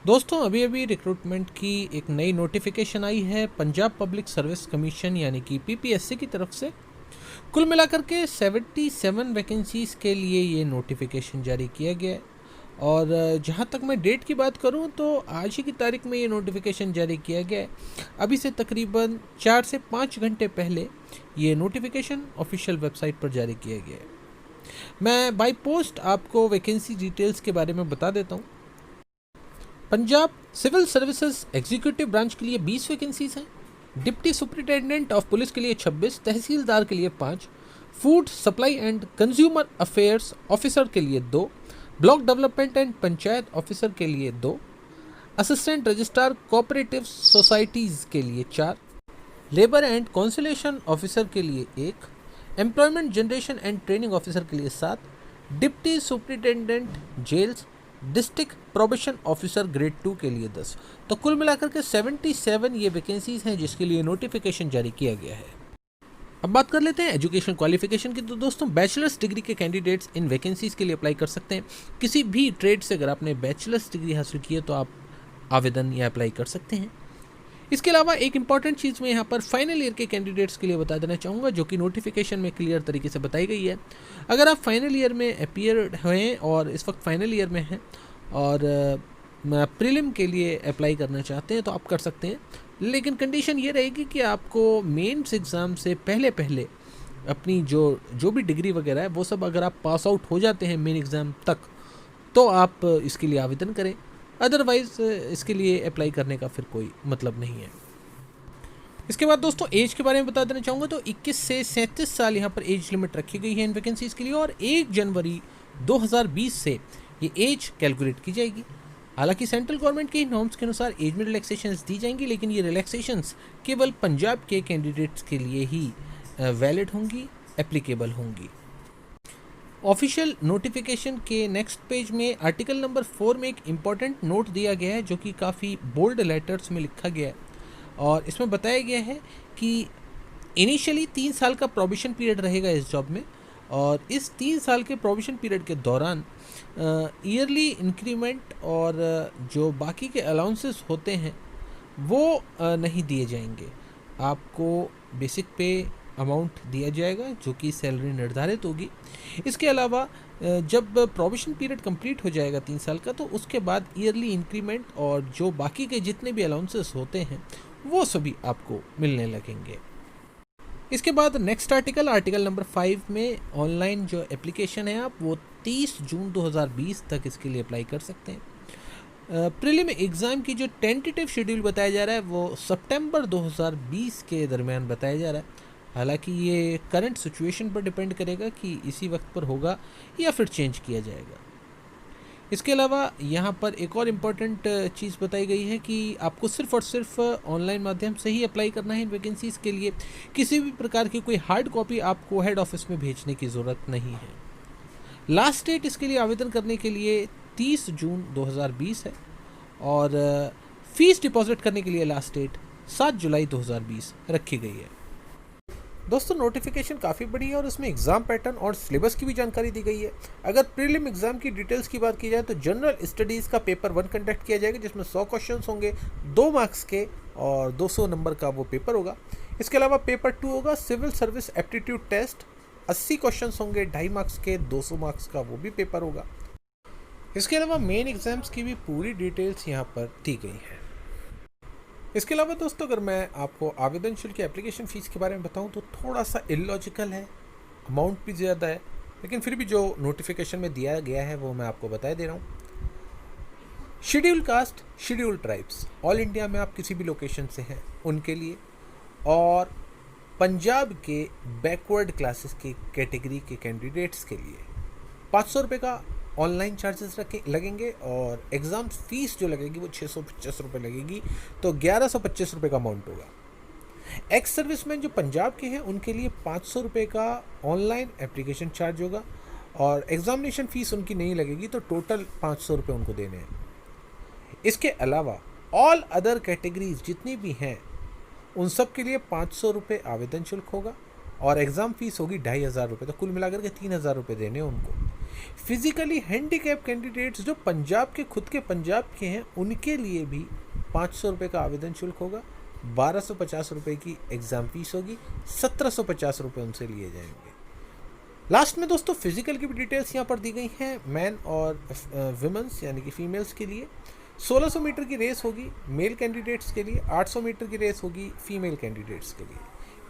दोस्तों अभी अभी रिक्रूटमेंट की एक नई नोटिफिकेशन आई है पंजाब पब्लिक सर्विस कमीशन यानी कि पीपीएससी की तरफ से। कुल मिलाकर के 77 वैकेंसीज़ के लिए ये नोटिफिकेशन जारी किया गया है। और जहाँ तक मैं डेट की बात करूँ तो आज ही की तारीख में ये नोटिफिकेशन जारी किया गया है। अभी से तकरीबन 4 से 5 घंटे पहले ये नोटिफिकेशन ऑफिशियल वेबसाइट पर जारी किया गया है। मैं बाय पोस्ट आपको वैकेंसी डिटेल्स के बारे में बता देता हूँ। Punjab civil services executive branch के लिए 20 वैकेंसीज हैं। डिप्टी सुपरिटेंडेंट ऑफ पुलिस के लिए 26, तहसीलदार के लिए 5, food supply and consumer affairs officer के लिए 2, block development and panchayat officer के लिए 2, असिस्टेंट रजिस्ट्रार कोऑपरेटिव सोसाइटीज़ के लिए 4, लेबर एंड कॉन्सुलेशन ऑफिसर के लिए 1, employment generation and training officer के लिए 7, deputy superintendent jails district probation officer grade 2 के लिए 10। तो कुल मिलाकर के 77 ये वैकेंसीज हैं जिसके लिए नोटिफिकेशन जारी किया गया है। अब बात कर लेते हैं एजुकेशन क्वालिफिकेशन की। तो दोस्तों बैचलर्स डिग्री के कैंडिडेट्स इन वैकेंसीज के लिए अप्लाई कर सकते हैं। किसी भी ट्रेड से अगर आपने बैचलर्स डिग्री हासिल की है तो आप आवेदन या अप्लाई कर सकते हैं। इसके अलावा एक इंपॉर्टेंट चीज़ मैं यहाँ पर फाइनल ईयर के कैंडिडेट्स के लिए बता देना चाहूँगा जो कि नोटिफिकेशन में क्लियर तरीके से बताई गई है। अगर आप फाइनल ईयर में अपीयर हैं और इस वक्त फाइनल ईयर में हैं और प्रीलिम के लिए अप्लाई करना चाहते हैं तो आप कर सकते हैं, लेकिन कंडीशन ये रहेगी कि आपको मेंस एग्ज़ाम से पहले पहले अपनी जो भी डिग्री वगैरह है वो सब अगर आप पास आउट हो जाते हैं मेन एग्ज़ाम तक तो आप इसके लिए आवेदन करें, अदरवाइज़ इसके लिए अप्लाई करने का फिर कोई मतलब नहीं है। इसके बाद दोस्तों एज के बारे में बता देना चाहूँगा। तो 21 से 37 साल यहाँ पर एज लिमिट रखी गई है इन वैकेंसीज़ के लिए और 1 जनवरी 2020 से ये एज कैलकुलेट की जाएगी। हालांकि सेंट्रल गवर्नमेंट के नॉर्म्स के अनुसार एज में रिलैक्सेशंस दी जाएंगी, लेकिन ये रिलैक्सेशंस केवल पंजाब के कैंडिडेट्स के लिए ही वैलिड होंगी, एप्लीकेबल होंगी। ऑफिशियल नोटिफिकेशन के नेक्स्ट पेज में आर्टिकल नंबर 4 में एक इम्पॉर्टेंट नोट दिया गया है जो कि काफ़ी बोल्ड लेटर्स में लिखा गया है और इसमें बताया गया है कि इनिशियली 3 साल का प्रोविशन पीरियड रहेगा इस जॉब में और इस 3 साल के प्रोविशन पीरियड के दौरान ईयरली इंक्रीमेंट और जो बाकी के अलाउंसेस होते हैं वो नहीं दिए जाएंगे। आपको बेसिक पे अमाउंट दिया जाएगा जो कि सैलरी निर्धारित होगी। इसके अलावा जब प्रोविशन पीरियड कंप्लीट हो जाएगा 3 साल का तो उसके बाद ईयरली इंक्रीमेंट और जो बाकी के जितने भी अलाउंसेस होते हैं वो सभी आपको मिलने लगेंगे। इसके बाद नेक्स्ट आर्टिकल नंबर 5 में ऑनलाइन जो एप्लीकेशन है आप वो 30 जून 2020 तक इसके लिए अप्लाई कर सकते हैं। प्रीलिम एग्ज़ाम की जो टेंटेटिव शेड्यूल बताया जा रहा है वो सितंबर 2020 के दरमियान बताया जा रहा है। हालांकि ये करंट सिचुएशन पर डिपेंड करेगा कि इसी वक्त पर होगा या फिर चेंज किया जाएगा। इसके अलावा यहाँ पर एक और इम्पॉर्टेंट चीज़ बताई गई है कि आपको सिर्फ और सिर्फ ऑनलाइन माध्यम से ही अप्लाई करना है इन वैकेंसीज़ के लिए। किसी भी प्रकार की कोई हार्ड कॉपी आपको हेड ऑफिस में भेजने की ज़रूरत नहीं है। लास्ट डेट इसके लिए आवेदन करने के लिए 30 जून 2020 है और फीस डिपॉजिट करने के लिए लास्ट डेट 7 जुलाई 2020 रखी गई है। दोस्तों नोटिफिकेशन काफ़ी बड़ी है और इसमें एग्ज़ाम पैटर्न और सिलेबस की भी जानकारी दी गई है। अगर प्रीलिम एग्ज़ाम की डिटेल्स की बात की जाए तो जनरल स्टडीज़ का पेपर 1 कंडक्ट किया जाएगा जिसमें 100 क्वेश्चन होंगे 2 मार्क्स के और 200 नंबर का वो पेपर होगा। इसके अलावा पेपर 2 होगा civil service aptitude test, 80 question होंगे 2.5 मार्क्स के, 200 मार्क्स का वो भी पेपर होगा। इसके अलावा मेन एग्ज़ाम्स की भी पूरी डिटेल्स यहाँ पर दी गई है। इसके अलावा दोस्तों अगर मैं आपको आवेदन शुल्क एप्लीकेशन फ़ीस के बारे में बताऊं तो थोड़ा सा इलॉजिकल है, अमाउंट भी ज़्यादा है, लेकिन फिर भी जो नोटिफिकेशन में दिया गया है वो मैं आपको बता दे रहा हूं। Schedule caste, schedule tribes all India में आप किसी भी लोकेशन से हैं उनके लिए और पंजाब के बैकवर्ड क्लासेस की कैटेगरी के कैंडिडेट्स के लिए 500 रुपये का ऑनलाइन चार्जेस लगेंगे और एग्ज़ाम फीस जो लगेगी वो 625 रुपये लगेगी, तो 1125 रुपये का अमाउंट होगा। एक्स सर्विसमैन जो पंजाब के हैं उनके लिए 500 रुपये का ऑनलाइन एप्लीकेशन चार्ज होगा और एग्ज़ामिनेशन फ़ीस उनकी नहीं लगेगी, तो टोटल 500 रुपये उनको देने हैं। इसके अलावा ऑल अदर कैटेगरीज जितनी भी हैं उन सब के लिए 500 रुपये आवेदन शुल्क होगा और एग्ज़ाम फ़ीस होगी 2500 रुपये, तो कुल मिलाकर के 3000 रुपये देने हैं उनको। फिजिकली हैंडीकैप कैंडिडेट्स जो पंजाब के खुद के पंजाब के हैं उनके लिए भी 500 रुपये का आवेदन शुल्क होगा, 1250 रुपये की एग्ज़ाम फीस होगी, 1750 रुपये उनसे लिए जाएंगे। लास्ट में दोस्तों फिजिकल की भी डिटेल्स यहाँ पर दी गई हैं मैन और विमेंस यानी कि फीमेल्स के लिए। 1600 मीटर की रेस होगी मेल कैंडिडेट्स के लिए, 800 मीटर की रेस होगी फीमेल कैंडिडेट्स के लिए।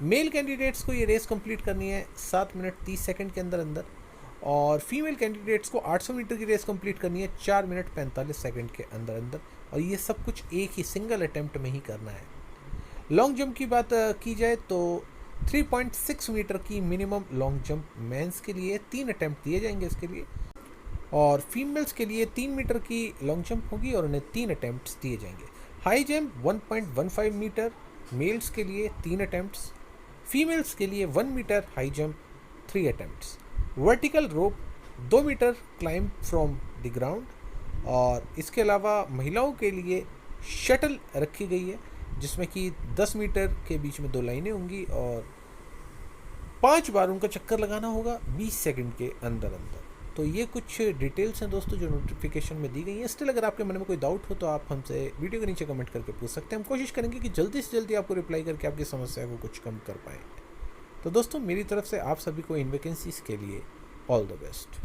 मेल कैंडिडेट्स को ये रेस कंप्लीट करनी है 7 मिनट 30 सेकंड के अंदर अंदर, और फीमेल कैंडिडेट्स को 800 मीटर की रेस कंप्लीट करनी है 4 मिनट 45 सेकंड के अंदर अंदर, और ये सब कुछ एक ही सिंगल अटेम्प्ट में ही करना है। लॉन्ग जंप की बात की जाए तो 3.6 मीटर की मिनिमम लॉन्ग जंप मेंस के लिए 3 अटेम्प्ट दिए जाएंगे इसके लिए, और फीमेल्स के लिए 3 मीटर की लॉन्ग जंप होगी और उन्हें 3 अटेम्प्ट्स दिए जाएंगे। हाई जंप 1.15 मीटर मेल्स के लिए 3 अटेम्प्ट्स, फीमेल्स के लिए 1 metre high jump 3 attempts. Vertical rope 2 metre climb from the ground, और इसके अलावा महिलाओं के लिए शटल रखी गई है जिसमें कि 10 मीटर के बीच में 2 लाइनें होंगी और 5 बार उनका चक्कर लगाना होगा 20 सेकंड के अंदर अंदर। तो ये कुछ डिटेल्स हैं दोस्तों जो नोटिफिकेशन में दी गई हैं। स्टिल अगर आपके मन में कोई डाउट हो तो आप हमसे वीडियो के नीचे कमेंट करके पूछ सकते हैं। हम कोशिश करेंगे कि जल्दी से जल्दी आपको रिप्लाई करके आपकी समस्या को कुछ कम कर पाएँ। तो दोस्तों मेरी तरफ से आप सभी को इन वैकेंसीज़ के लिए ऑल द बेस्ट।